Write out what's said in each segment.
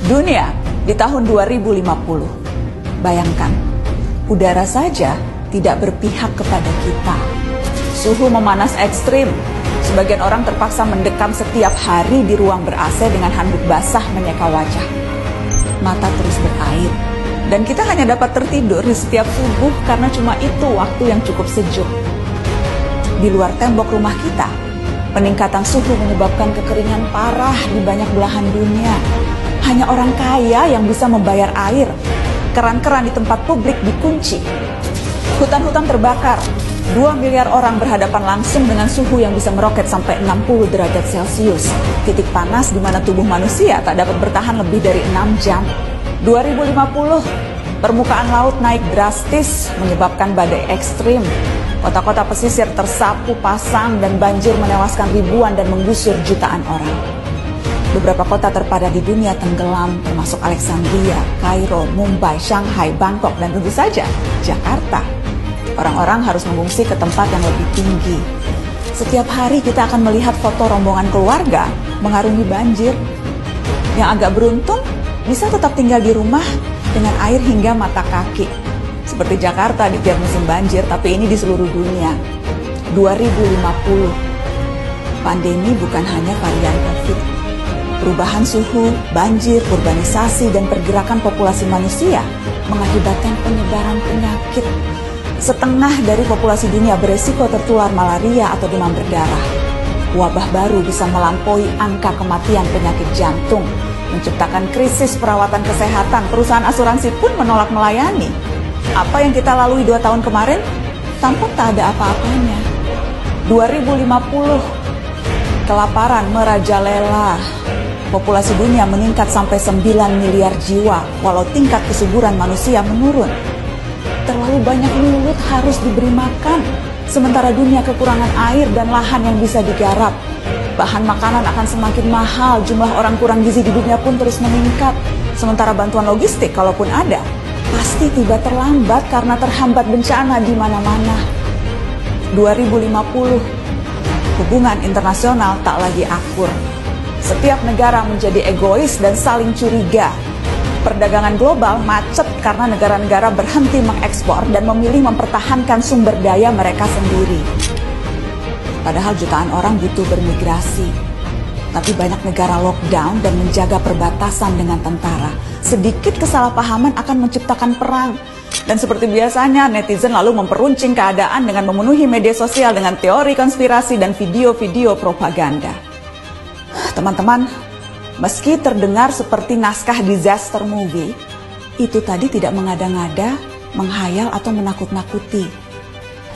Dunia di tahun 2050. Bayangkan, udara saja tidak berpihak kepada kita. Suhu memanas ekstrim. Sebagian orang terpaksa mendekam setiap hari di ruang ber-AC dengan handuk basah menyeka wajah. Mata terus berair. Dan kita hanya dapat tertidur di setiap subuh karena cuma itu waktu yang cukup sejuk. Di luar tembok rumah kita, peningkatan suhu menyebabkan kekeringan parah di banyak belahan dunia. Hanya orang kaya yang bisa membayar air. Keran-keran di tempat publik dikunci. Hutan-hutan terbakar. 2 miliar orang berhadapan langsung dengan suhu yang bisa meroket sampai 60 derajat Celcius. Titik panas di mana tubuh manusia tak dapat bertahan lebih dari 6 jam. 2050, permukaan laut naik drastis menyebabkan badai ekstrim. Kota-kota pesisir tersapu pasang dan banjir menewaskan ribuan dan menggusur jutaan orang. Beberapa kota terpadat di dunia tenggelam, termasuk Alexandria, Kairo, Mumbai, Shanghai, Bangkok, dan tentu saja Jakarta. Orang-orang harus mengungsi ke tempat yang lebih tinggi. Setiap hari kita akan melihat foto rombongan keluarga mengarungi banjir. Yang agak beruntung bisa tetap tinggal di rumah dengan air hingga mata kaki. Seperti Jakarta di tiap musim banjir, tapi ini di seluruh dunia. 2050. Pandemi bukan hanya varian COVID. Perubahan suhu, banjir, urbanisasi, dan pergerakan populasi manusia mengakibatkan penyebaran penyakit. Setengah dari populasi dunia beresiko tertular malaria atau demam berdarah. Wabah baru bisa melampaui angka kematian penyakit jantung, menciptakan krisis perawatan kesehatan. Perusahaan asuransi pun menolak melayani. Apa yang kita lalui 2 tahun kemarin, tampak tak ada apa-apanya. 2050, kelaparan merajalela. Populasi dunia meningkat sampai 9 miliar jiwa, walau tingkat kesuburan manusia menurun. Terlalu banyak mulut harus diberi makan, sementara dunia kekurangan air dan lahan yang bisa digarap. Bahan makanan akan semakin mahal, jumlah orang kurang gizi di dunia pun terus meningkat. Sementara bantuan logistik, kalaupun ada, pasti tiba terlambat karena terhambat bencana di mana-mana. 2050, hubungan internasional tak lagi akur. Setiap negara menjadi egois dan saling curiga. Perdagangan global macet karena negara-negara berhenti mengekspor dan memilih mempertahankan sumber daya mereka sendiri. Padahal jutaan orang butuh bermigrasi. Tapi banyak negara lockdown dan menjaga perbatasan dengan tentara. Sedikit kesalahpahaman akan menciptakan perang. Dan seperti biasanya, netizen lalu memperuncing keadaan dengan memenuhi media sosial dengan teori konspirasi dan video-video propaganda. Teman-teman, meski terdengar seperti naskah disaster movie, itu tadi tidak mengada-ngada, menghayal atau menakut-nakuti.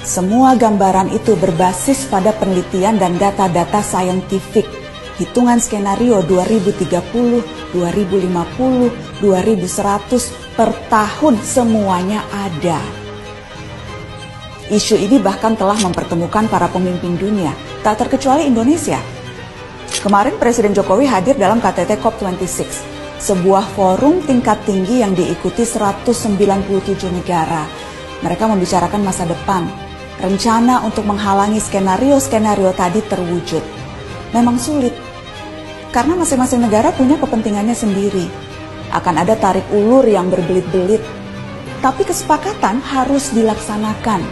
Semua gambaran itu berbasis pada penelitian dan data-data saintifik. Hitungan skenario 2030, 2050, 2100 per tahun semuanya ada. Isu ini bahkan telah mempertemukan para pemimpin dunia, tak terkecuali Indonesia. Kemarin Presiden Jokowi hadir dalam KTT COP26, sebuah forum tingkat tinggi yang diikuti 197 negara. Mereka membicarakan masa depan, rencana untuk menghalangi skenario-skenario tadi terwujud. Memang sulit, karena masing-masing negara punya kepentingannya sendiri. Akan ada tarik ulur yang berbelit-belit, tapi kesepakatan harus dilaksanakan.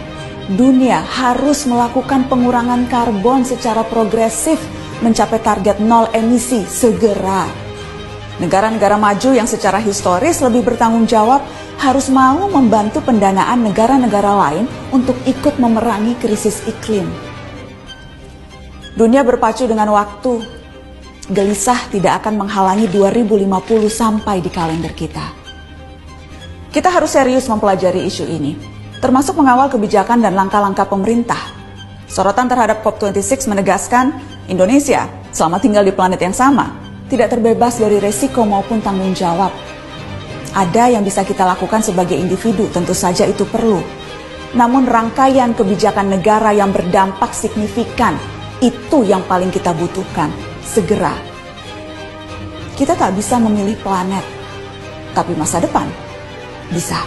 Dunia harus melakukan pengurangan karbon secara progresif, mencapai target 0 emisi segera. Negara-negara maju yang secara historis lebih bertanggung jawab harus mau membantu pendanaan negara-negara lain untuk ikut memerangi krisis iklim. Dunia berpacu dengan waktu. Gelisah tidak akan menghalangi 2050 sampai di kalender kita. Kita harus serius mempelajari isu ini, termasuk mengawal kebijakan dan langkah-langkah pemerintah. Sorotan terhadap COP26 menegaskan Indonesia selama tinggal di planet yang sama tidak terbebas dari resiko maupun tanggung jawab. Ada yang bisa kita lakukan sebagai individu, tentu saja itu perlu. Namun rangkaian kebijakan negara yang berdampak signifikan, itu yang paling kita butuhkan, segera. Kita tak bisa memilih planet, tapi masa depan bisa.